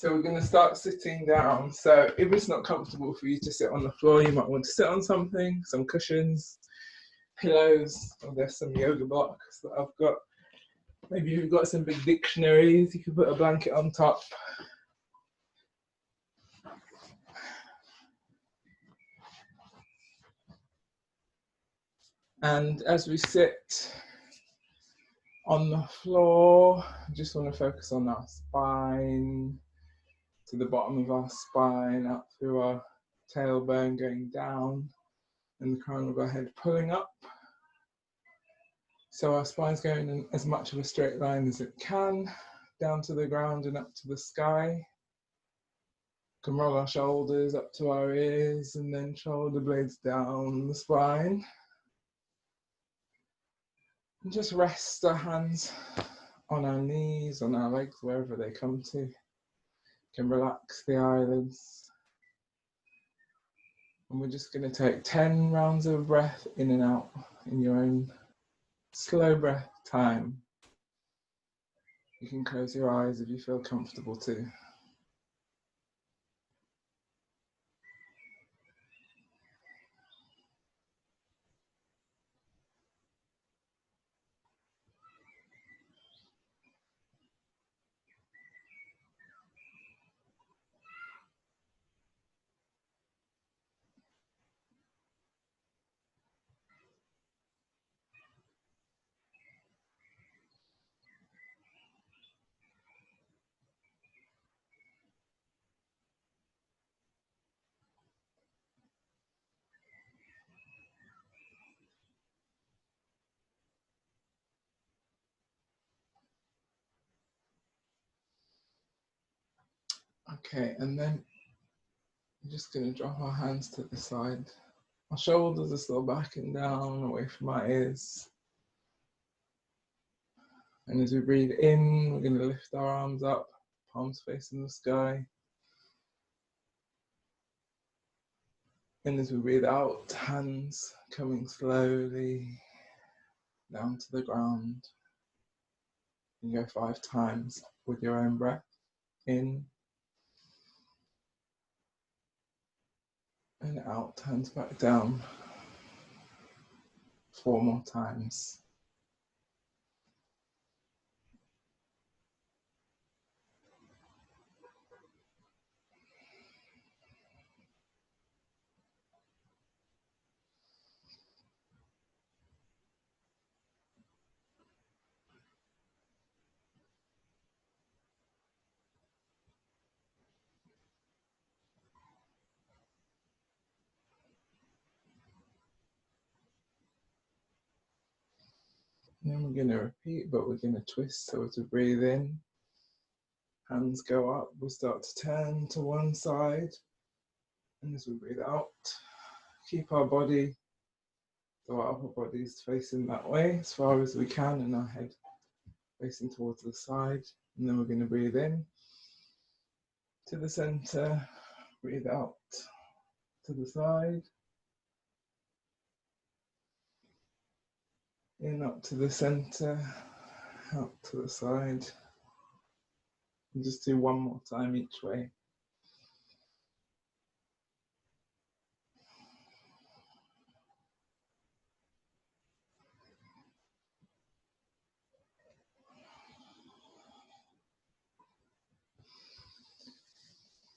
So we're going to start sitting down. So if it's not comfortable for you to sit on the floor, you might want to sit on something, some cushions, pillows, or there's some yoga blocks that I've got. Maybe you've got some big dictionaries, you can put a blanket on top. And as we sit on the floor, I just want to focus on our spine, to the bottom of our spine, up through our tailbone going down, and the crown of our head pulling up. So our spine's going in as much of a straight line as it can, down to the ground and up to the sky. We can roll our shoulders up to our ears and then shoulder blades down the spine. And just rest our hands on our knees, on our legs, wherever they come to. You can relax the eyelids. And we're just going to take 10 rounds of breath in and out in your own slow breath time. You can close your eyes if you feel comfortable to. Okay, and then I'm just going to drop our hands to the side. Our shoulders are still back and down, away from our ears. And as we breathe in, we're going to lift our arms up, palms facing the sky. And as we breathe out, hands coming slowly down to the ground. You can go 5 times with your own breath. In and out, hands back down. 4 more times. And then we're going to repeat, but we're going to twist. So as we breathe in, hands go up, we start to turn to one side. And as we breathe out, keep our body, so our upper body is facing that way as far as we can, and our head facing towards the side. And then we're going to breathe in to the center, breathe out to the side. In up to the center, out to the side. And just do 1 more time each way.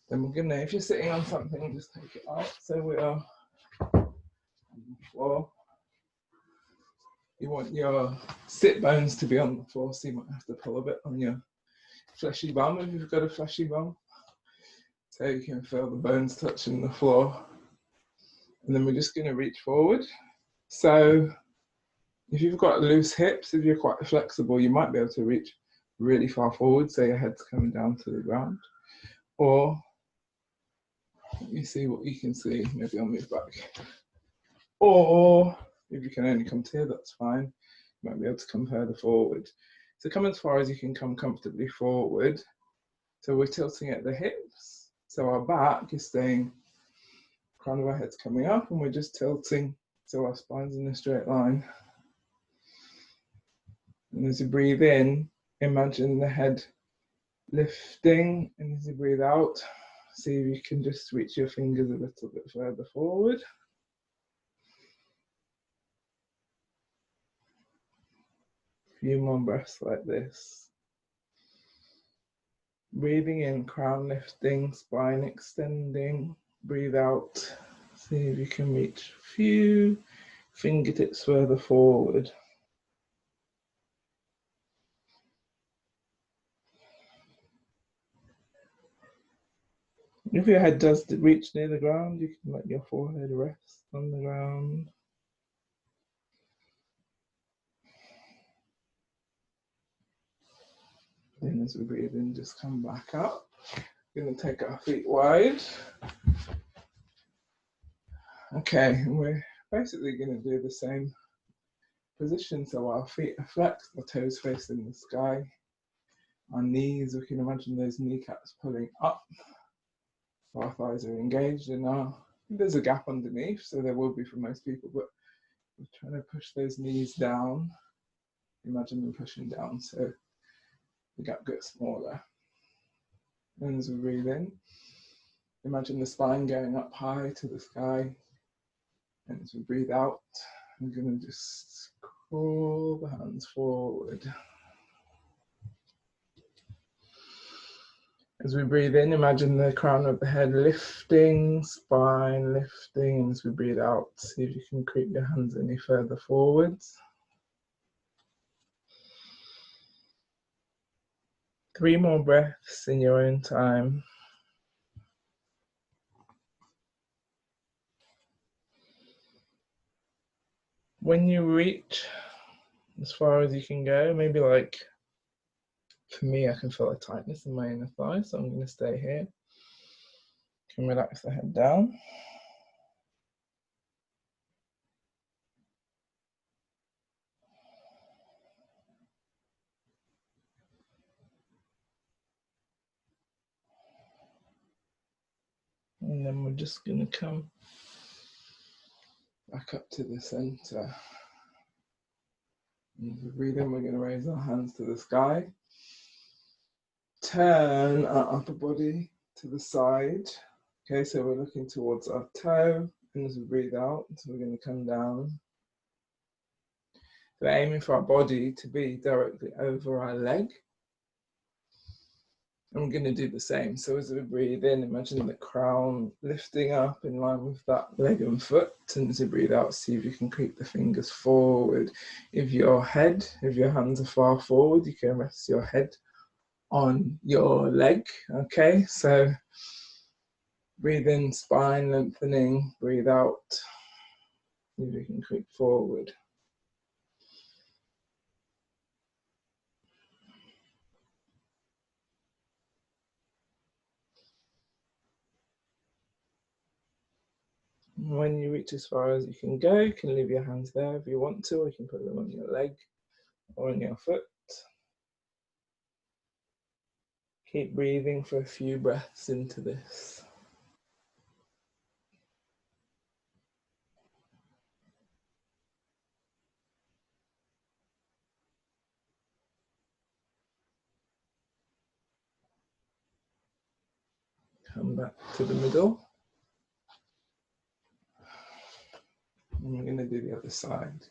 Then we're gonna, if you're sitting on something, just take it out. So we are on the floor. You want your sit bones to be on the floor, so you might have to pull a bit on your fleshy bum if you've got a fleshy bum. So you can feel the bones touching the floor. And then we're just gonna reach forward. So if you've got loose hips, if you're quite flexible, you might be able to reach really far forward, so your head's coming down to the ground. Or, let me see what you can see, maybe I'll move back. Or, if you can only come to here, that's fine. You might be able to come further forward. So come as far as you can come comfortably forward. So we're tilting at the hips. So our back is staying, crown of our head's coming up, and we're just tilting so our spine's in a straight line. And as you breathe in, imagine the head lifting, and as you breathe out, see if you can just reach your fingers a little bit further forward. A few more breaths like this. Breathing in, crown lifting, spine extending. Breathe out, see if you can reach a few fingertips further forward. If your head does reach near the ground, you can let your forehead rest on the ground. Then as we breathe in, just come back up. We're going to take our feet wide. Okay, and we're basically going to do the same position. So our feet are flexed, our toes facing the sky. Our knees, we can imagine those kneecaps pulling up. Our thighs are engaged, and there's a gap underneath, so there will be for most people, but we're trying to push those knees down. Imagine them pushing down, so the gap gets smaller. And as we breathe in, imagine the spine going up high to the sky. And as we breathe out, I'm going to just crawl the hands forward. As we breathe in, imagine the crown of the head lifting, spine lifting. And as we breathe out, see if you can creep your hands any further forwards. 3 more breaths in your own time. When you reach as far as you can go, maybe like, for me, I can feel a tightness in my inner thigh, so I'm going to stay here. You can relax the head down. And then we're just going to come back up to the center. As we breathe in, we're going to raise our hands to the sky. Turn our upper body to the side. Okay, so we're looking towards our toe. And as we breathe out, so we're going to come down. We're aiming for our body to be directly over our leg. And we're going to do the same. So as we breathe in, imagine the crown lifting up in line with that leg and foot. And as you breathe out, see if you can creep the fingers forward. If your hands are far forward, you can rest your head on your leg. Okay, so breathe in, spine lengthening. Breathe out, see if you can creep forward. When you reach as far as you can go, you can leave your hands there if you want to, or you can put them on your leg or on your foot. Keep breathing for a few breaths into this. Come back to the middle. And we're going to do the other side.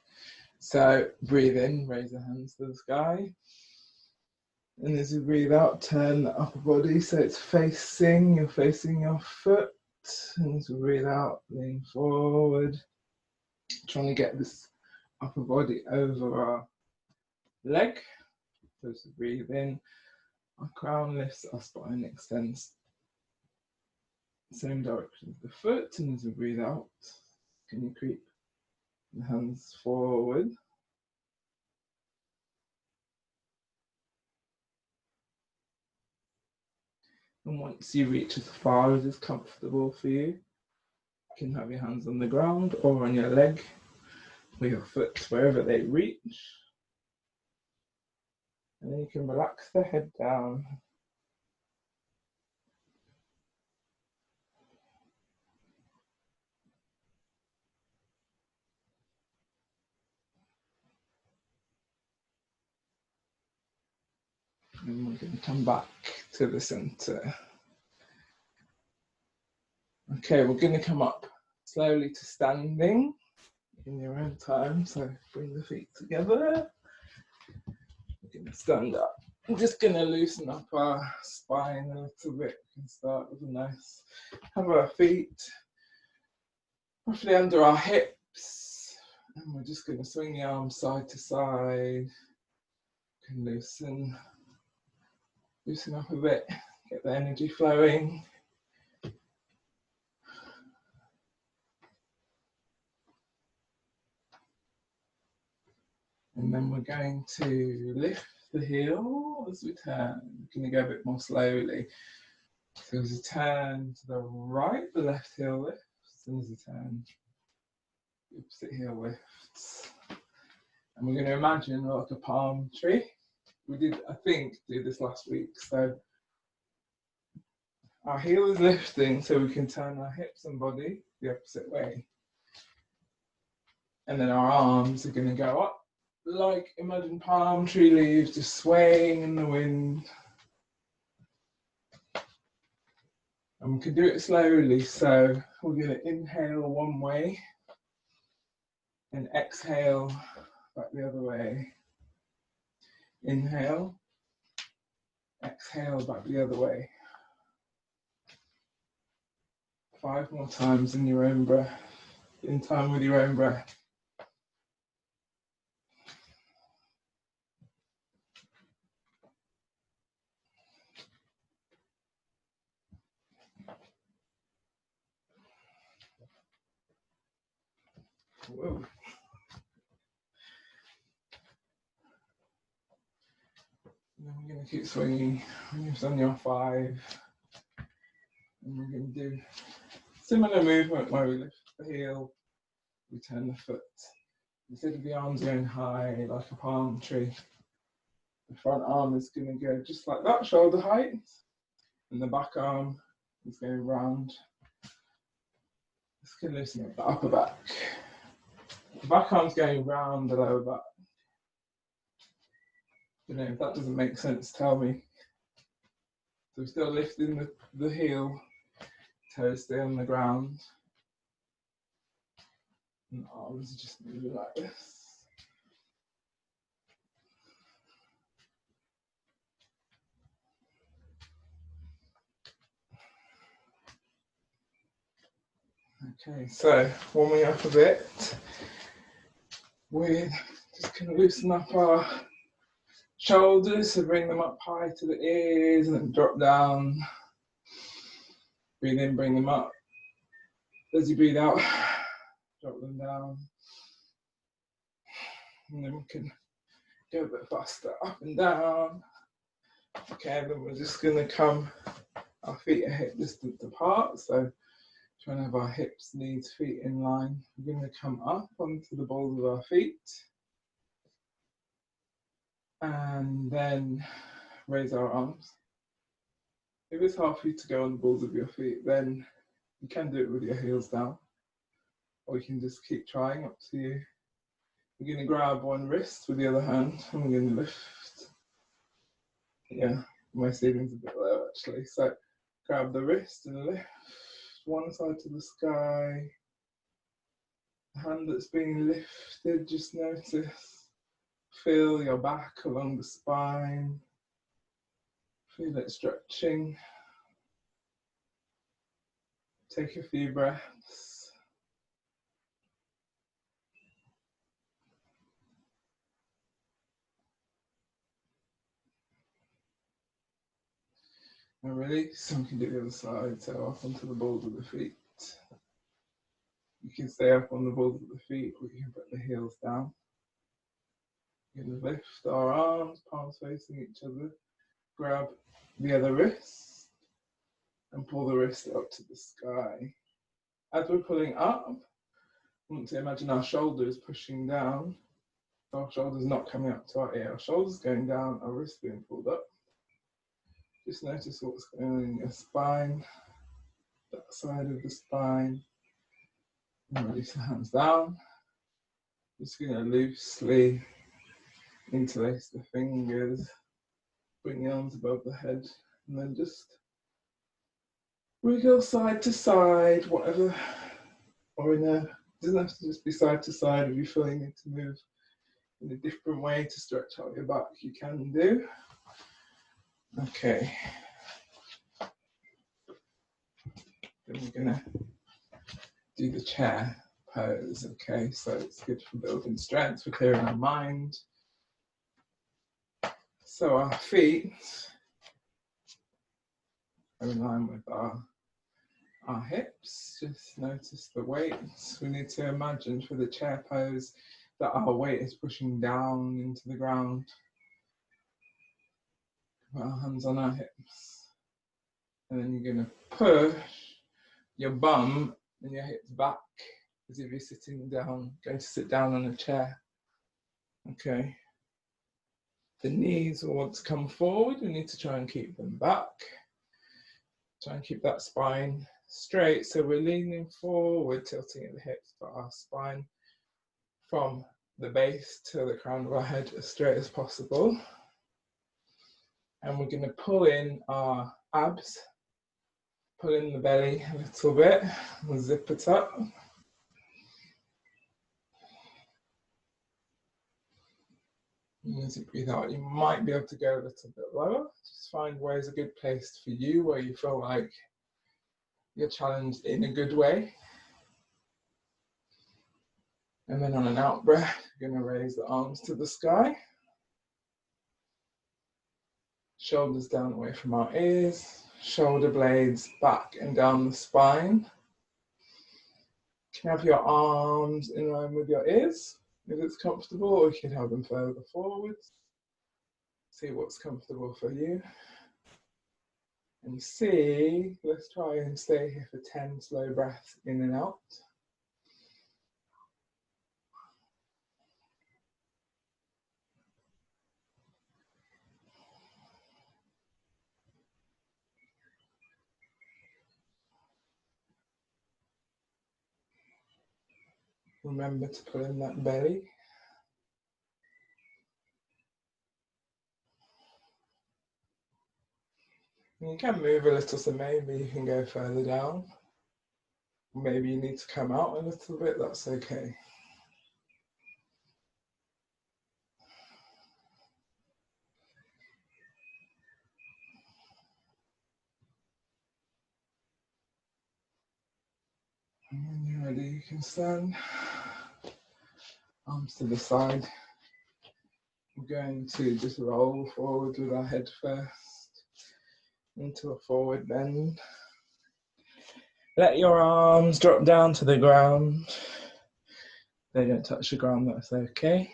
So breathe in, raise the hands to the sky. And as you breathe out, turn the upper body so it's you're facing your foot. And as we breathe out, lean forward. Trying to get this upper body over our leg. So as we breathe in, our crown lifts, our spine extends. Same direction as the foot. And as we breathe out, can you creep the hands forward? And once you reach as far as is comfortable for you, you can have your hands on the ground or on your leg or your foot, wherever they reach. And then you can relax the head down. And we're going to come back to the center. Okay, we're going to come up slowly to standing in your own time. So bring the feet together. We're going to stand up. I'm just going to loosen up our spine a little bit. We can start with a nice, have our feet roughly under our hips. And we're just going to swing the arms side to side. You can loosen up a bit, get the energy flowing. And then we're going to lift the heel as we turn. We're going to go a bit more slowly. So as you turn to the right, the left heel lifts, and as you turn, the opposite heel lifts. And we're going to imagine like a palm tree. We did, I think, do this last week. So our heel is lifting so we can turn our hips and body the opposite way. And then our arms are going to go up. Like, imagine palm tree leaves just swaying in the wind. And we can do it slowly, so we're going to inhale one way and exhale back the other way. Inhale, exhale back the other way. 5 more times in your own breath, in time with your own breath. Whoa. And then we're going to keep swinging. We've done your 5. And we're going to do similar movement where we lift the heel, we turn the foot. Instead of the arms going high like a palm tree, the front arm is going to go just like that, shoulder height. And the back arm is going round. Just going to loosen up the upper back. The back arm's going round the lower back. You know, if that doesn't make sense, tell me. So we're still lifting the heel, toes stay on the ground. And the arms are just moving like this. Okay, so warming up a bit. We're just going to loosen up our shoulders, so bring them up high to the ears and then drop down. Breathe in, bring them up. As you breathe out, drop them down. And then we can go a bit faster, up and down. Okay, then we're just going to come, our feet are hip distance apart, so trying to have our hips, knees, feet in line. We're going to come up onto the balls of our feet. And then raise our arms. If it's hard for you to go on the balls of your feet, then you can do it with your heels down. Or you can just keep trying, up to you. We're going to grab one wrist with the other hand and we're going to lift. Yeah, my ceiling's a bit low actually. So grab the wrist and lift one side to the sky. The hand that's being lifted, just notice. Feel your back along the spine. Feel it stretching. Take a few breaths. And release, and we can do the other side, so up onto the balls of the feet. You can stay up on the balls of the feet, or you can put the heels down. We're going to lift our arms, palms facing each other. Grab the other wrist and pull the wrist up to the sky. As we're pulling up, I want to imagine our shoulders pushing down. Our shoulders not coming up to our ear. Our shoulders going down, our wrist being pulled up. Just notice what's going on in your spine, that side of the spine. And release the hands down. Just going to loosely interlace the fingers. Bring the arms above the head. And then just wiggle side to side, whatever, or it doesn't have to just be side to side. If you feel you need to move in a different way to stretch out your back, you can do. Okay. Then we're gonna do the chair pose, okay? So it's good for building strength, for clearing our mind. So our feet are in line with our hips. Just notice the weights. We need to imagine for the chair pose that our weight is pushing down into the ground. Put our hands on our hips. And then you're gonna push your bum and your hips back as if you're sitting down, going to sit down on a chair. Okay. The knees will want to come forward. We need to try and keep them back. Try and keep that spine straight. So we're leaning forward, tilting at the hips, but our spine from the base to the crown of our head as straight as possible. And we're going to pull in our abs, pull in the belly a little bit, and zip it up. And as you breathe out, you might be able to go a little bit lower. Just find where's a good place for you, where you feel like you're challenged in a good way. And then on an out breath, you're going to raise the arms to the sky. Shoulders down away from our ears, shoulder blades back and down the spine. You can have your arms in line with your ears if it's comfortable, or you can have them further forwards. See what's comfortable for you. And see, let's try and stay here for 10 slow breaths in and out. Remember to pull in that belly. And you can move a little, so maybe you can go further down. Maybe you need to come out a little bit, that's okay. And when you're ready, you can stand. Arms to the side. We're going to just roll forward with our head first into a forward bend. Let your arms drop down to the ground. They don't touch the ground, that's okay.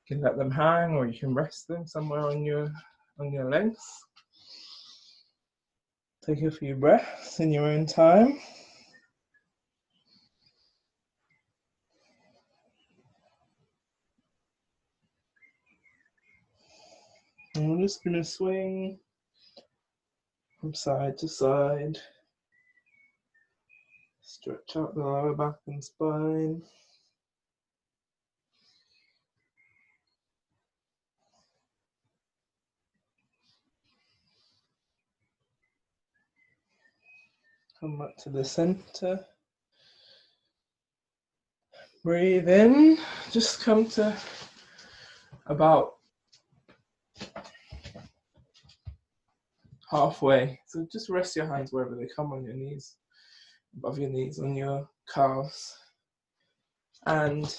You can let them hang, or you can rest them somewhere on your legs. Take a few breaths in your own time. And we're just going to swing from side to side. Stretch out the lower back and spine. Come back to the center. Breathe in. Just come to about halfway. So just rest your hands wherever they come, on your knees, above your knees, on your calves. And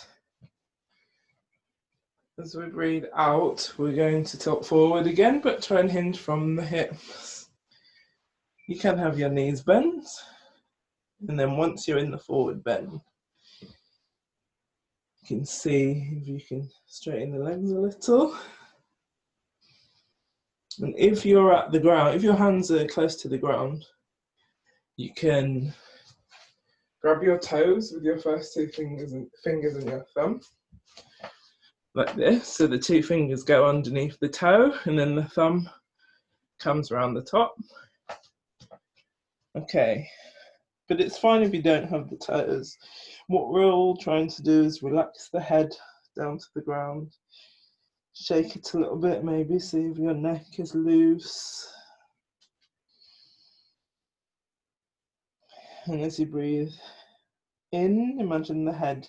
as we breathe out, we're going to tilt forward again, but try and hinge from the hips. You can have your knees bent. And then once you're in the forward bend, you can see if you can straighten the legs a little. And if you're at the ground, if your hands are close to the ground, you can grab your toes with your first two fingers and your thumb, like this. So the two fingers go underneath the toe, and then the thumb comes around the top. Okay, but it's fine if you don't have the toes. What we're all trying to do is relax the head down to the ground. Shake it a little bit, maybe see if your neck is loose. And as you breathe in, imagine the head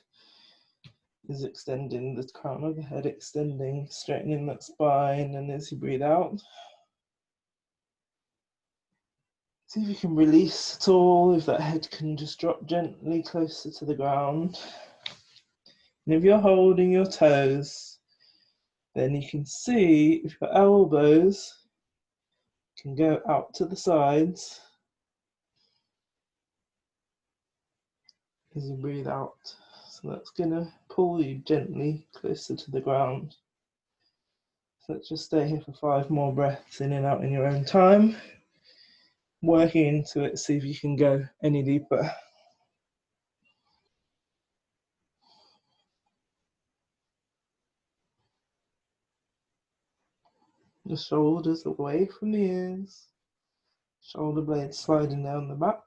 is extending, the crown of the head extending, straightening that spine. And as you breathe out, see if you can release at all, if that head can just drop gently closer to the ground. And if you're holding your toes, then you can see if your elbows can go out to the sides as you breathe out. So that's going to pull you gently closer to the ground. So let's just stay here for 5 more breaths in and out in your own time. Working into it, see if you can go any deeper. The shoulders away from the ears. Shoulder blades sliding down the back.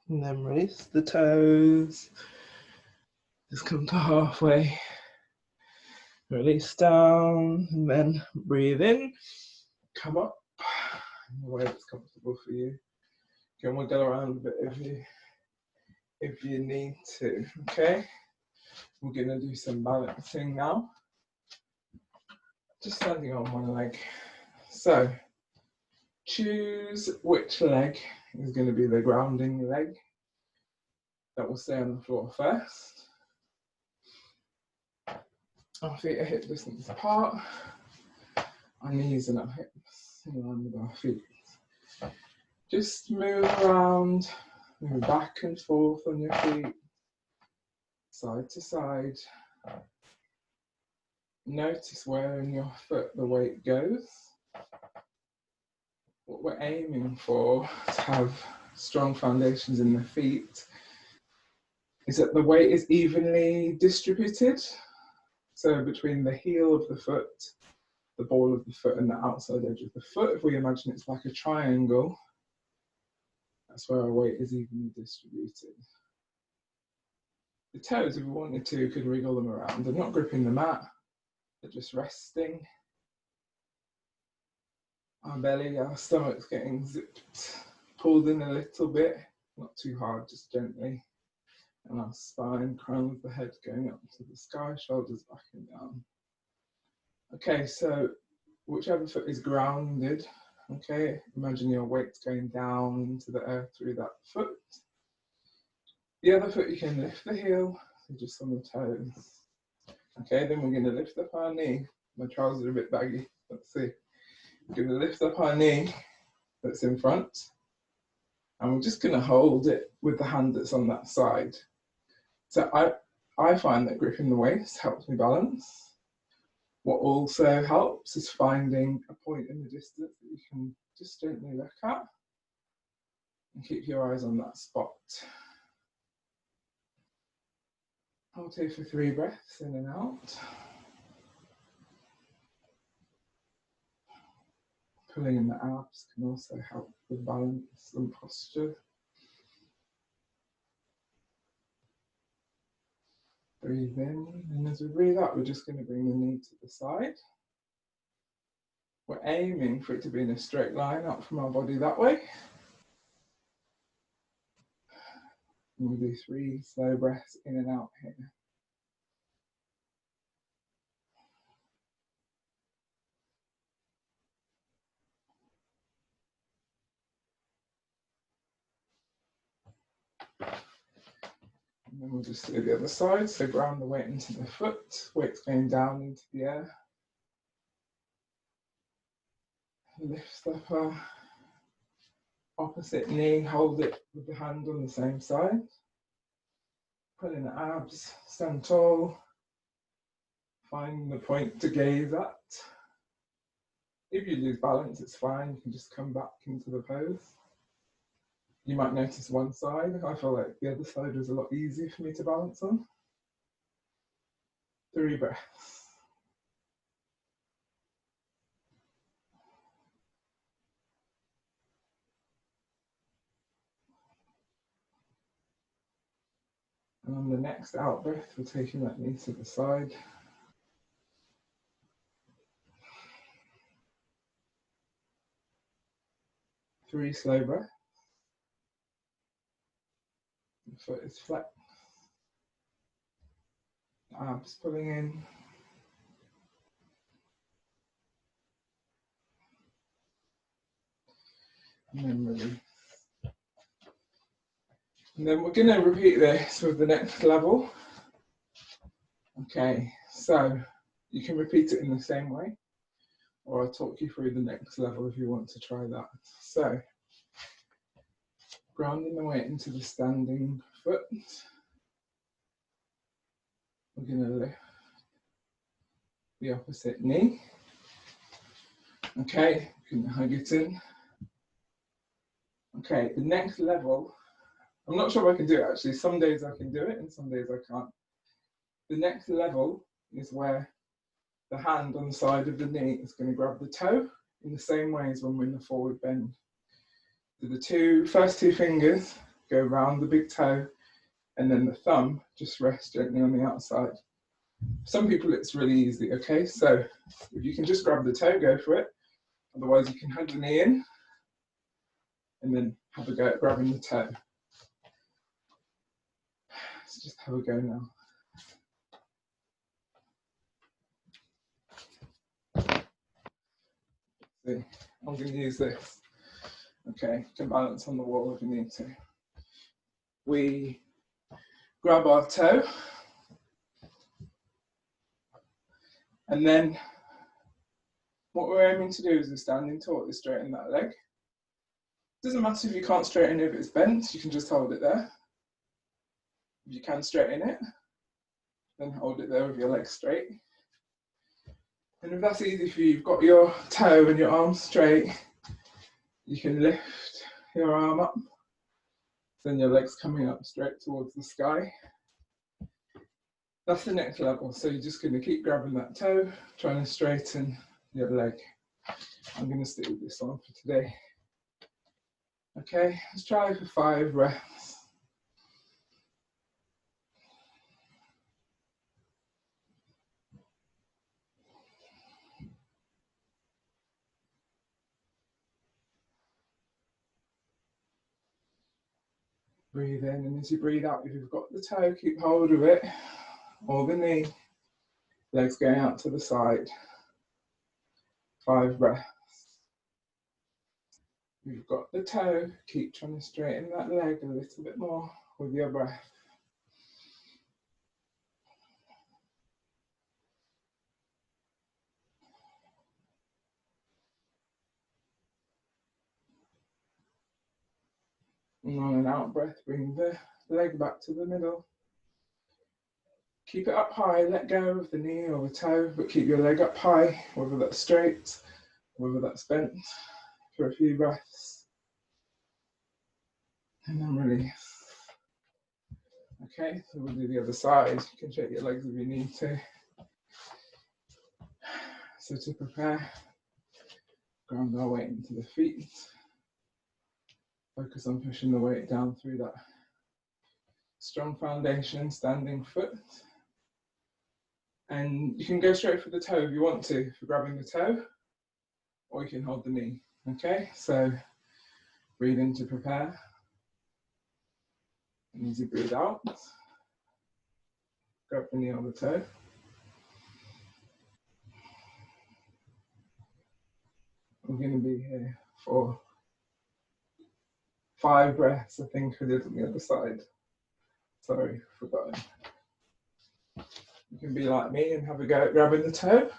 And then release the toes. Just come to halfway. Release down, and then breathe in. Come up in the way that's comfortable for you. Again, we'll go around a bit if you need to. Okay. We're gonna do some balancing now. Just standing on one leg. So choose which leg is going to be the grounding leg that will stay on the floor first. Our feet are hip distance apart. Our knees and our hips in line with our feet. Just move around, move back and forth on your feet, side to side. Notice where in your foot the weight goes. What we're aiming for to have strong foundations in the feet is that the weight is evenly distributed. So between the heel of the foot, the ball of the foot, and the outside edge of the foot, if we imagine it's like a triangle, that's where our weight is evenly distributed. The toes, if we wanted to, could wriggle them around. They're not gripping the mat, they're just resting. Our belly, our stomach's getting zipped, pulled in a little bit, not too hard, just gently. And our spine, crown of the head going up to the sky, shoulders back and down. Okay, so whichever foot is grounded, okay, imagine your weight's going down into the earth through that foot. The other foot, you can lift the heel, so just on the toes. Okay, then we're going to lift up our knee. My trousers are a bit baggy, let's see. We're going to lift up our knee that's in front, and we're just going to hold it with the hand that's on that side. So I find that gripping the waist helps me balance. What also helps is finding a point in the distance that you can just gently look at and keep your eyes on that spot. Hold here for 3 breaths in and out. Pulling in the abs can also help with balance and posture. Breathe in, and as we breathe out, we're just going to bring the knee to the side. We're aiming for it to be in a straight line up from our body that way. And we'll do 3 slow breaths in and out here. And then we'll just do the other side, so ground the weight into the foot, weight's going down into the air. Lift up our opposite knee, hold it with the hand on the same side. Pull in the abs, stand tall. Find the point to gaze at. If you lose balance, it's fine, you can just come back into the pose. You might notice one side. I feel like the other side was a lot easier for me to balance on. 3 breaths. And on the next out breath, we're taking that knee to the side. 3 slow breaths. The foot is flat. Abs pulling in. And then release. And then we're going to repeat this with the next level. Okay, so you can repeat it in the same way, or I'll talk you through the next level if you want to try that. So, grounding the weight into the standing foot. We're going to lift the opposite knee. Okay, you can hug it in. Okay, the next level, I'm not sure if I can do it actually. Some days I can do it and some days I can't. The next level is where the hand on the side of the knee is going to grab the toe in the same way as when we're in the forward bend. So the first two fingers go around the big toe, and then the thumb just rests gently on the outside. For some people it's really easy, okay? So if you can just grab the toe, go for it. Otherwise you can hug the knee in and then have a go at grabbing the toe. Let's just have a go now. See, I'm going to use this. Okay, you can balance on the wall if you need to. We grab our toe, and then what we're aiming to do is a standing torque is straighten that leg. Doesn't matter if you can't straighten it if it's bent, you can just hold it there. If you can straighten it, then hold it there with your legs straight. And if that's easy for you, you've got your toe and your arm straight, you can lift your arm up, then your legs coming up straight towards the sky. That's the next level. So you're just going to keep grabbing that toe, trying to straighten your leg. I'm going to stick with this one for today. Okay, let's try for 5 breaths. Breathe in, and as you breathe out, if you've got the toe, keep hold of it, or the knee, legs going out to the side. 5 breaths. If you've got the toe, keep trying to straighten that leg a little bit more with your breath. And on an out breath, bring the leg back to the middle. Keep it up high, let go of the knee or the toe, but keep your leg up high, whether that's straight, whether that's bent, for a few breaths. And then release. Okay, so we'll do the other side. You can shake your legs if you need to. So to prepare, ground our weight into the feet. Focus on pushing the weight down through that strong foundation, standing foot. And you can go straight for the toe if you want to, for grabbing the toe, or you can hold the knee. Okay, so breathe in to prepare. And as you breathe out, grab the knee or the toe. I'm going to be here for 5 breaths, I think I did on the other side. Sorry, forgotten. You can be like me and have a go at grabbing the toe.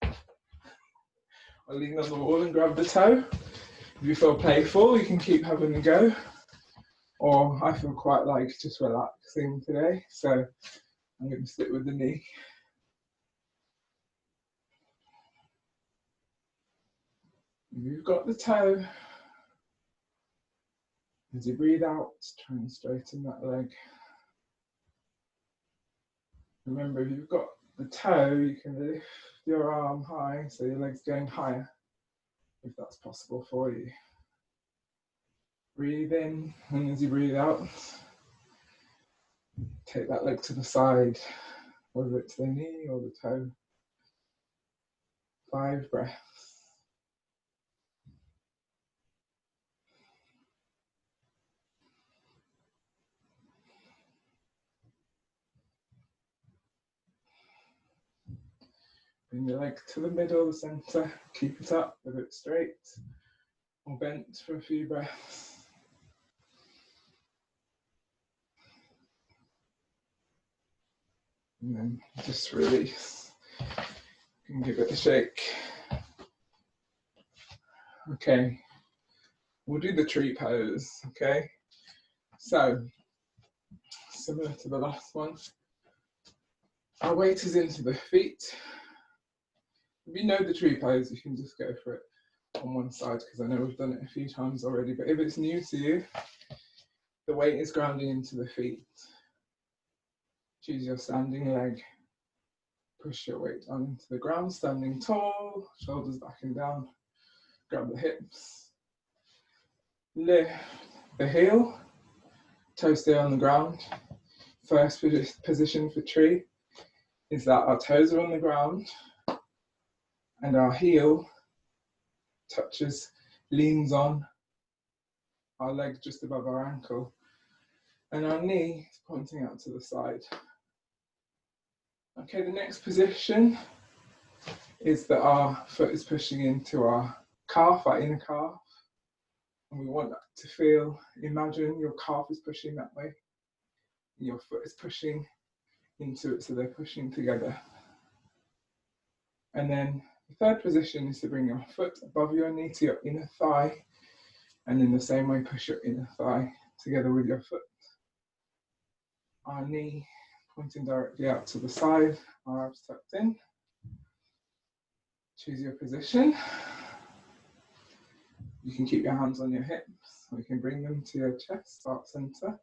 Or lean on the wall and grab the toe. If you feel playful, you can keep having a go. Or I feel quite like just relaxing today, so I'm going to stick with the knee. If you've got the toe, as you breathe out, try and straighten that leg. Remember, if you've got the toe, you can lift your arm high, so your leg's going higher, if that's possible for you. Breathe in, and as you breathe out, take that leg to the side, whether it's the knee or the toe. 5 breaths. Bring the leg to the middle, the center, keep it up, whether it's straight or bent for a few breaths. And then just release. You can give it a shake. Okay, we'll do the tree pose, okay? So, similar to the last one, our weight is into the feet. If you know the tree pose, you can just go for it on one side, because I know we've done it a few times already, but if it's new to you, the weight is grounding into the feet. Choose your standing leg. Push your weight down into the ground, standing tall, shoulders back and down. Grab the hips. Lift the heel, toes stay on the ground. First position for tree is that our toes are on the ground and our heel touches, leans on our leg just above our ankle, and our knee is pointing out to the side. Okay, the next position is that our foot is pushing into our calf, our inner calf, and we want to feel, imagine your calf is pushing that way, and your foot is pushing into it, so they're pushing together. And then the third position is to bring your foot above your knee to your inner thigh, and in the same way push your inner thigh together with your foot. Our knee pointing directly out to the side, our abs tucked in. Choose your position. You can keep your hands on your hips, or you can bring them to your chest, heart center.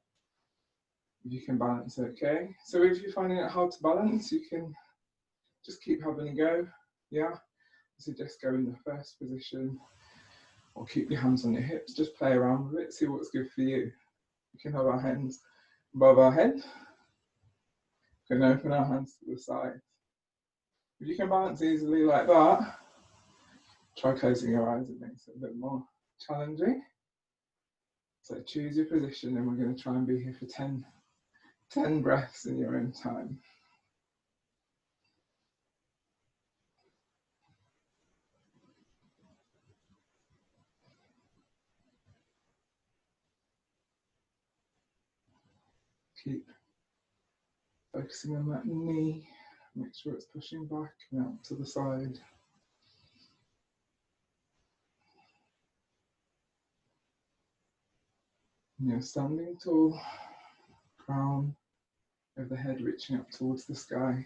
If you can balance, okay. So if you're finding it hard to balance, you can just keep having a go, yeah. So just go in the first position, or keep your hands on your hips, just play around with it, see what's good for you. We can have our hands above our head. We can open our hands to the side. If you can balance easily like that, try closing your eyes, it makes it a bit more challenging. So choose your position, and we're going to try and be here for 10 breaths in your own time. Keep focusing on that knee, make sure it's pushing back and out to the side. And you're standing tall, crown of the head reaching up towards the sky.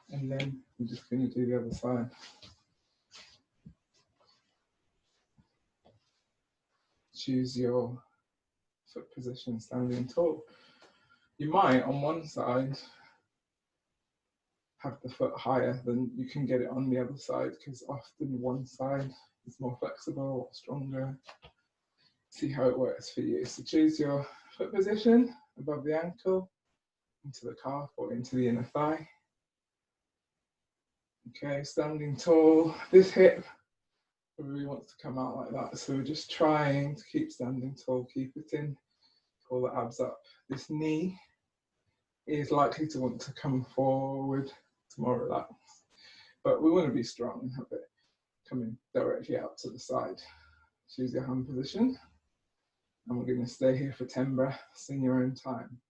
And then we're just going to do the other side. Choose your foot position, standing tall. You might, on one side, have the foot higher than you can get it on the other side, because often one side is more flexible or stronger. See how it works for you. So choose your foot position above the ankle, into the calf or into the inner thigh. Okay, standing tall. This hip probably wants to come out like that, so we're just trying to keep standing tall, keep it in, pull the abs up. This knee is likely to want to come forward, to more relaxed, but we want to be strong and have it coming directly out to the side. Choose your hand position, and we're going to stay here for 10 breaths in your own time.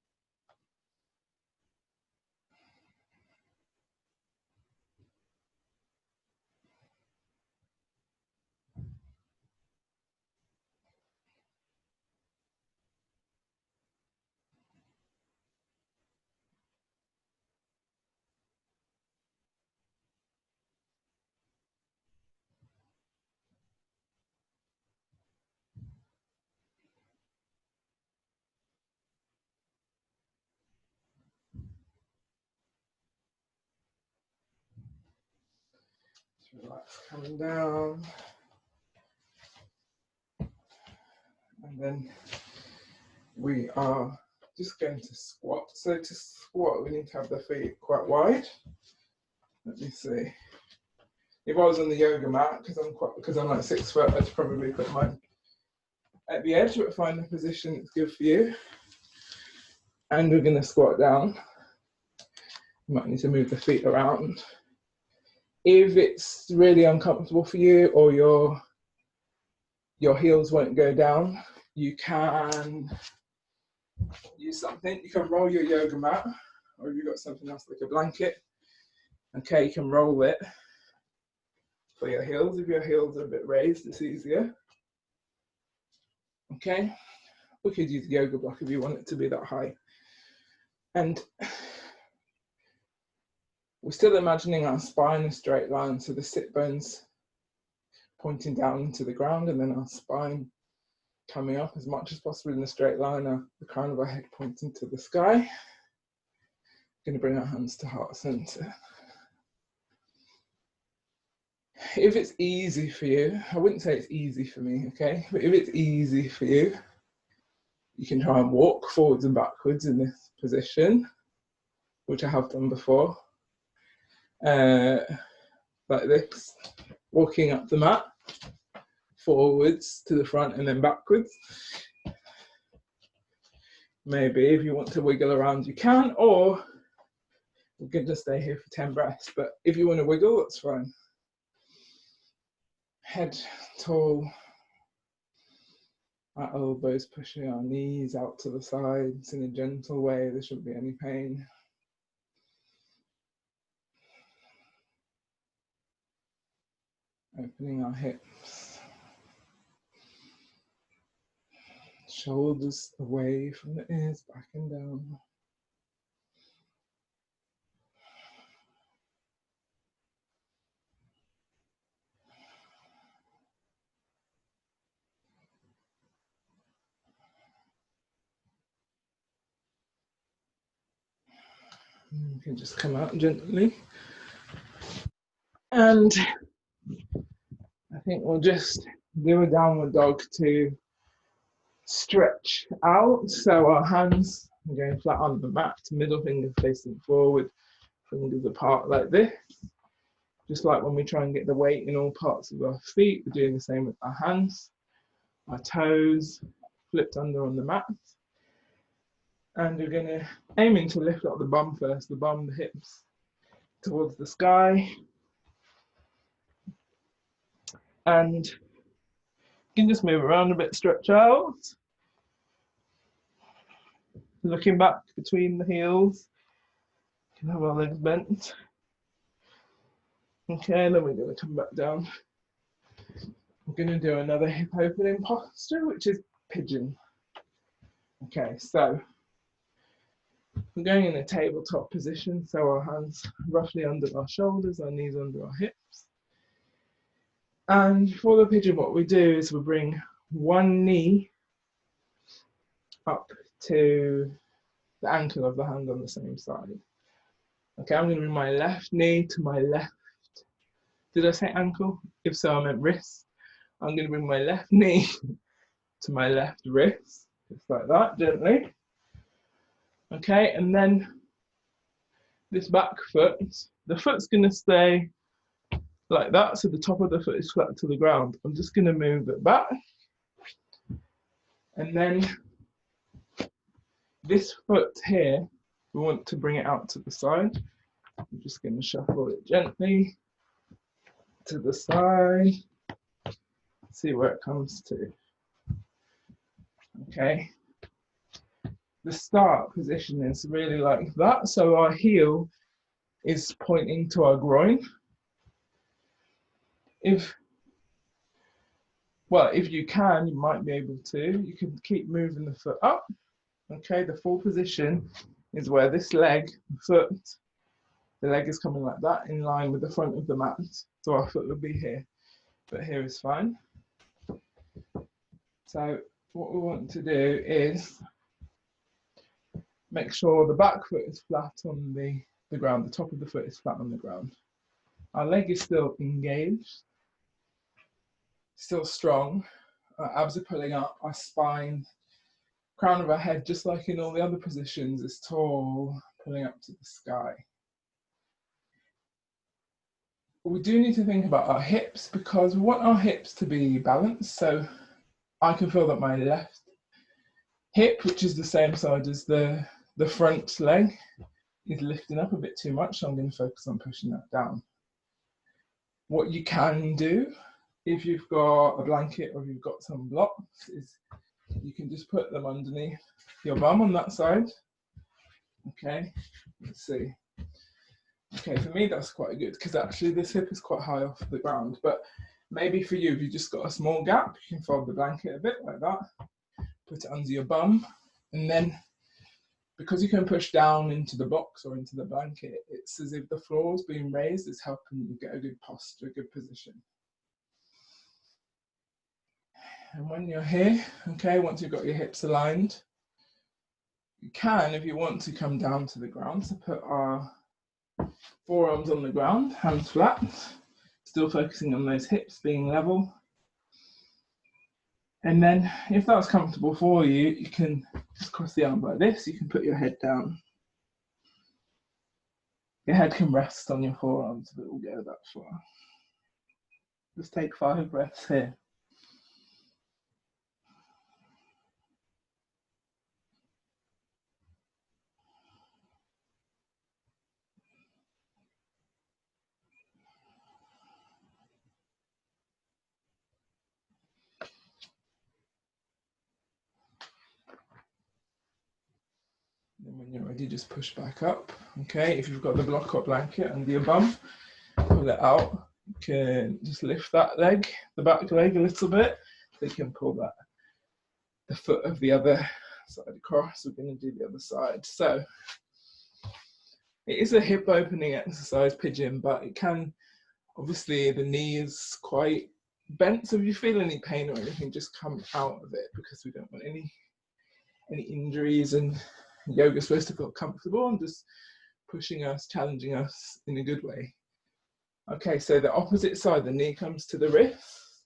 Relax, coming down, and then we are just going to squat. So to squat, we need to have the feet quite wide. Let me see. If I was on the yoga mat, because I'm like 6 foot, I'd probably put my at the edge, but find a position that's good for you. And we're going to squat down. You might need to move the feet around. If it's really uncomfortable for you, or your heels won't go down, you can use something. You can roll your yoga mat, or if you've got something else like a blanket, okay, you can roll it for your heels. If your heels are a bit raised, it's easier. Okay, we could use a yoga block if you want it to be that high. And we're still imagining our spine a straight line, so the sit bones pointing down into the ground, and then our spine coming up as much as possible in a straight line, the crown of our head pointing to the sky. Going to bring our hands to heart center. If it's easy for you, I wouldn't say it's easy for me, okay? But if it's easy for you, you can try and walk forwards and backwards in this position, which I have done before. Like this, walking up the mat, forwards to the front and then backwards. Maybe if you want to wiggle around, you can, or we can just stay here for 10 breaths. But if you want to wiggle, that's fine. Head tall, our elbows pushing our knees out to the sides in a gentle way. There shouldn't be any pain. Opening our hips. Shoulders away from the ears, back and down. You can just come out gently. And I think we'll just do a downward dog to stretch out. So our hands are going flat on the mat, middle finger facing forward, fingers apart like this. Just like when we try and get the weight in all parts of our feet, we're doing the same with our hands. Our toes flipped under on the mat. And we're going to aiming to lift up the bum first, the bum, the hips towards the sky. And you can just move around a bit, stretch out. Looking back between the heels. You can have our legs bent. Okay, then we're going to come back down. We're going to do another hip opening posture, which is pigeon. Okay, so we're going in a tabletop position, so our hands roughly under our shoulders, our knees under our hips. And for the pigeon, what we do is we bring one knee up to the ankle of the hand on the same side. Okay, I'm going to bring my left knee to my left. Did I say ankle? If so, I meant wrist. I'm going to bring my left knee to my left wrist, just like that, gently. Okay, and then this back foot, the foot's going to stay like that, so the top of the foot is flat to the ground. I'm just going to move it back. And then this foot here, we want to bring it out to the side. I'm just going to shuffle it gently to the side. See where it comes to. Okay. The start position is really like that. So our heel is pointing to our groin. If you can, you might be able to. You can keep moving the foot up. Okay, the full position is where this leg, the leg is coming like that in line with the front of the mat. So our foot would be here, but here is fine. So what we want to do is make sure the back foot is flat on the ground, the top of the foot is flat on the ground. Our leg is still engaged, still strong. Our abs are pulling up, our spine, crown of our head, just like in all the other positions, is tall, pulling up to the sky. But we do need to think about our hips, because we want our hips to be balanced. So I can feel that my left hip, which is the same side as the front leg, is lifting up a bit too much, so I'm going to focus on pushing that down. What you can do, if you've got a blanket or you've got some blocks, is you can just put them underneath your bum on that side. Okay, let's see. Okay, for me that's quite good, because actually this hip is quite high off the ground, but maybe for you, if you just got a small gap, you can fold the blanket a bit like that, put it under your bum, and then because you can push down into the box or into the blanket, it's as if the floor's being raised. It's helping you get a good posture, a good position. And when you're here, okay, once you've got your hips aligned, you can, if you want to, come down to the ground. So put our forearms on the ground, hands flat, still focusing on those hips being level. And then if that's comfortable for you, you can just cross the arms like this. You can put your head down. Your head can rest on your forearms, but it will go that far. Just take 5 breaths here. And when you're ready, just push back up. Okay, if you've got the block or blanket under your bum, pull it out. You can just lift that leg, the back leg, a little bit, so you can pull that, the foot of the other side across. We're going to do the other side. So it is a hip opening exercise, pigeon, but it can, obviously the knee is quite bent, so if you feel any pain or anything, just come out of it, because we don't want any injuries, and yoga is supposed to feel comfortable and just pushing us, challenging us in a good way. Okay, so the opposite side, the knee comes to the wrist,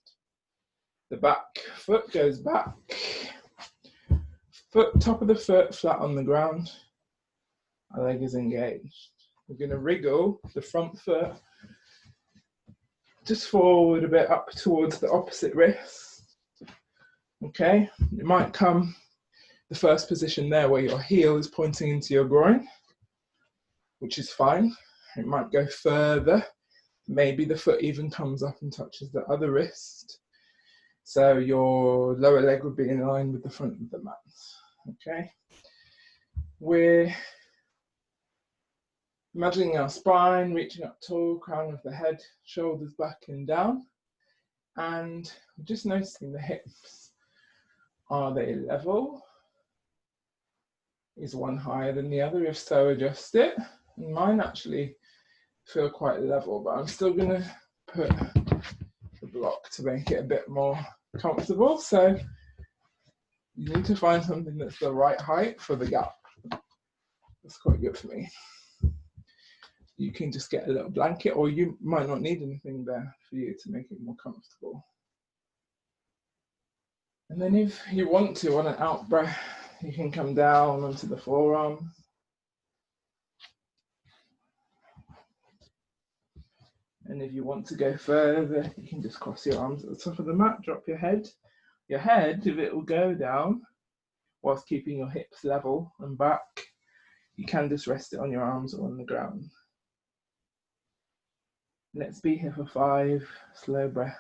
the back foot goes back, top of the foot flat on the ground, our leg is engaged. We're going to wriggle the front foot just forward a bit up towards the opposite wrist. Okay, it might come the first position there where your heel is pointing into your groin, which is fine. It might go further. Maybe the foot even comes up and touches the other wrist. So your lower leg would be in line with the front of the mat. Okay. We're imagining our spine reaching up tall, crown of the head, shoulders back and down. And just noticing the hips. Are they level? Is one higher than the other? If so, adjust it. And mine actually feel quite level, but I'm still going to put the block to make it a bit more comfortable. So you need to find something that's the right height for the gap. That's quite good for me. You can just get a little blanket, or you might not need anything there for you to make it more comfortable. And then if you want to, on an out breath, you can come down onto the forearms. And if you want to go further, you can just cross your arms at the top of the mat, drop your head. Your head, if it will go down, whilst keeping your hips level and back, you can just rest it on your arms or on the ground. Let's be here for 5 slow breaths.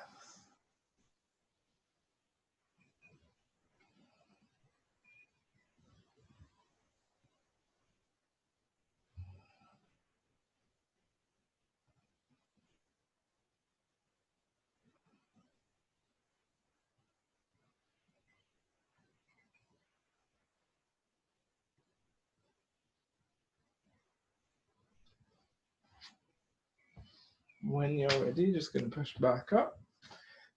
When you're ready, just going to push back up.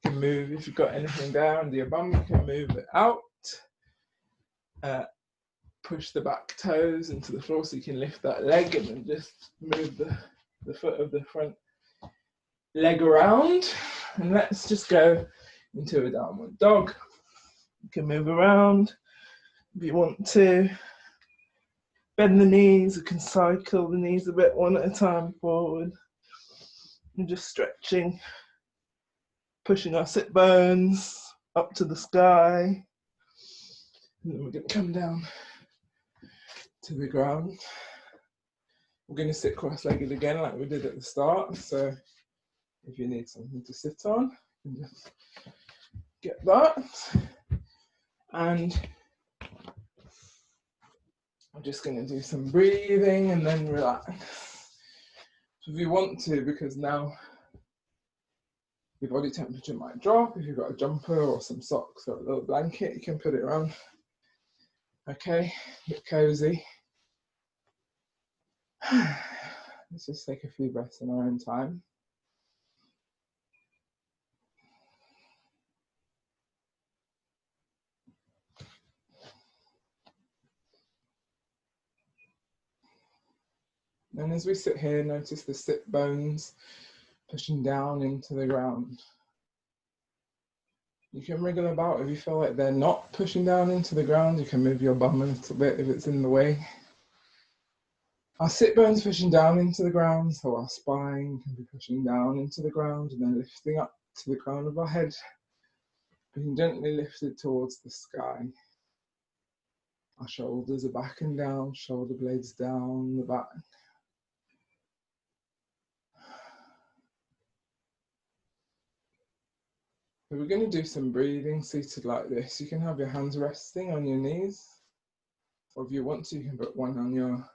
You can move, if you've got anything down under your bum, you can move it out. Push the back toes into the floor so you can lift that leg, and then just move the foot of the front leg around. And let's just go into a downward dog. You can move around if you want to. Bend the knees, you can cycle the knees a bit one at a time forward. And just stretching, pushing our sit bones, up to the sky. And then we're going to come down to the ground. We're going to sit cross-legged again like we did at the start. So if you need something to sit on, you can just get that. And I'm just going to do some breathing and then relax. So if you want to, because now your body temperature might drop, if you've got a jumper or some socks or a little blanket, you can put it around. Okay, get cozy. Let's just take a few breaths in our own time. And as we sit here, notice the sit bones pushing down into the ground. You can wriggle about if you feel like they're not pushing down into the ground. You can move your bum a little bit if it's in the way. Our sit bones pushing down into the ground, so our spine can be pushing down into the ground and then lifting up to the crown of our head, being gently lifted towards the sky. Our shoulders are back and down, shoulder blades down the back. So we're going to do some breathing seated like this. You can have your hands resting on your knees, or if you want to, you can put one on your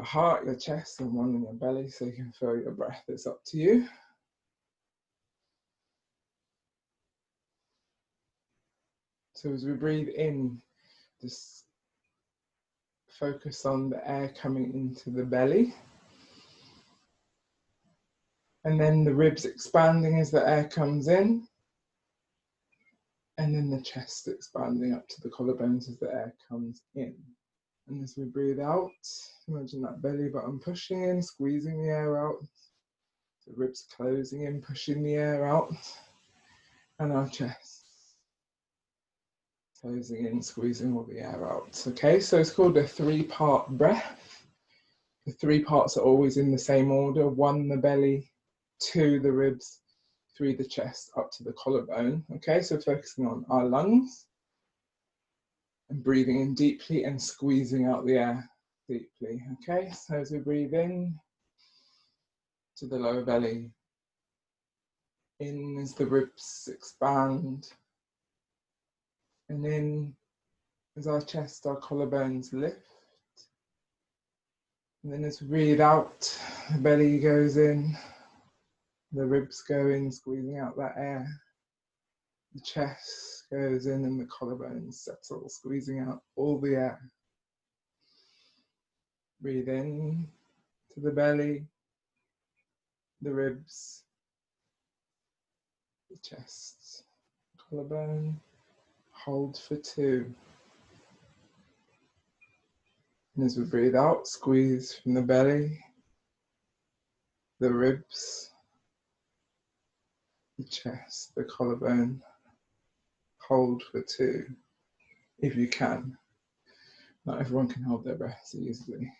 heart, your chest, and one on your belly so you can feel your breath. It's up to you. So as we breathe in, just focus on the air coming into the belly. And then the ribs expanding as the air comes in. And then the chest expanding up to the collarbones as the air comes in. And as we breathe out, imagine that belly button pushing in, squeezing the air out. The ribs closing in, pushing the air out. And our chest closing in, squeezing all the air out. Okay, so it's called a 3-part breath. The 3 parts are always in the same order. 1, the belly, 2, the ribs, 3, the chest, up to the collarbone. Okay, so focusing on our lungs and breathing in deeply and squeezing out the air deeply. Okay, so as we breathe in to the lower belly, in as the ribs expand, and in as our chest, our collarbones lift. And then as we breathe out, the belly goes in, the ribs go in, squeezing out that air. The chest goes in and the collarbones settle, squeezing out all the air. Breathe in to the belly, the ribs, the chest, collarbone. Hold for 2. And as we breathe out, squeeze from the belly, the ribs, the chest, the collarbone. Hold for 2, if you can. Not everyone can hold their breath so easily.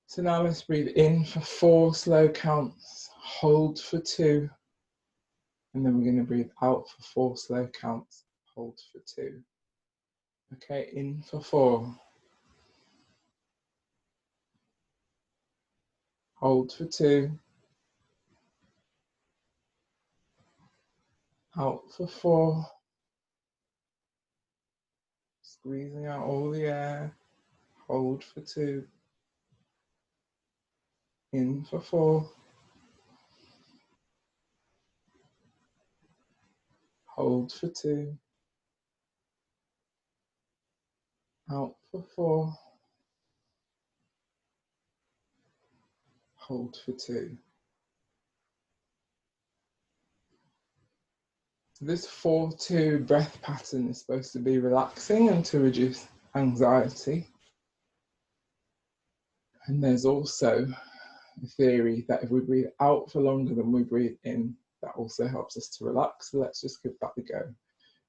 So now let's breathe in for 4 slow counts. Hold for 2. And then we're going to breathe out for 4 slow counts. Hold for 2. Okay, in for 4. Hold for 2. Out for 4. Squeezing out all the air. Hold for 2. In for 4. Hold for 2. Out for 4. Hold for 2. This 4-2 breath pattern is supposed to be relaxing and to reduce anxiety. And there's also a theory that if we breathe out for longer than we breathe in, that also helps us to relax. So let's just give that a go.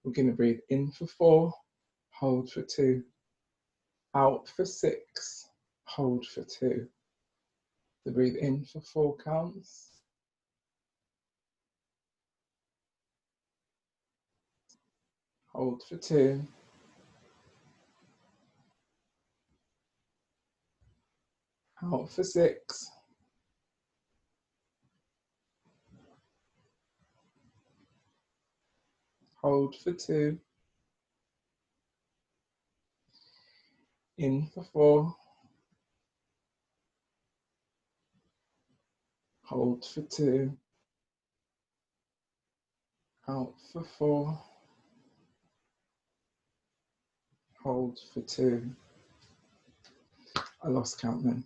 We're going to breathe in for 4, hold for 2, out for 6, hold for 2. So breathe in for 4 counts, hold for 2, out for 6, hold for 2, in for 4, hold for 2, out for 4, hold for 2. I lost count then.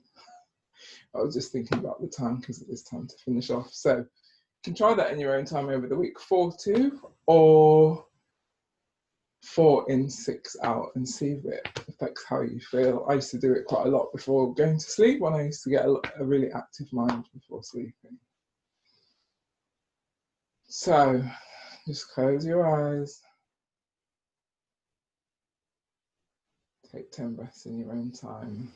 I was just thinking about the time because it is time to finish off. So you can try that in your own time over the week, 4-2 or 4 in, 6 out, and see if it affects how you feel. I used to do it quite a lot before going to sleep when I used to get a really active mind before sleeping. So just close your eyes. Take 10 breaths in your own time.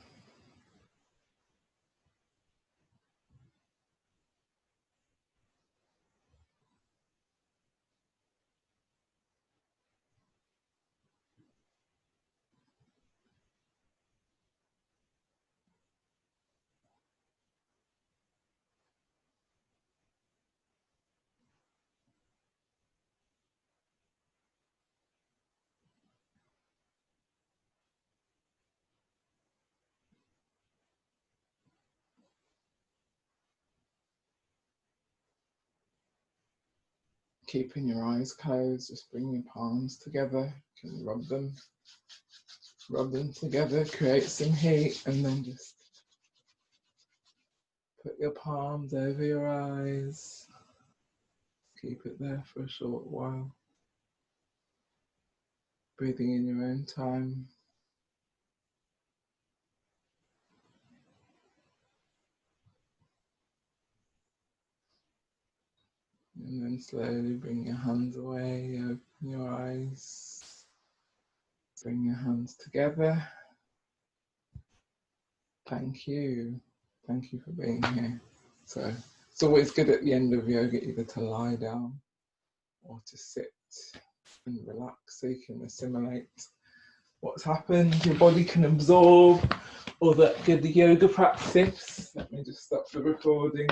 Keeping your eyes closed, just bring your palms together. You can rub them together, create some heat, and then just put your palms over your eyes. Keep it there for a short while. Breathing in your own time. And then slowly bring your hands away, open your eyes. Bring your hands together. Thank you. Thank you for being here. So it's always good at the end of yoga either to lie down or to sit and relax so you can assimilate what's happened, your body can absorb all that good yoga practice. Let me just stop the recording.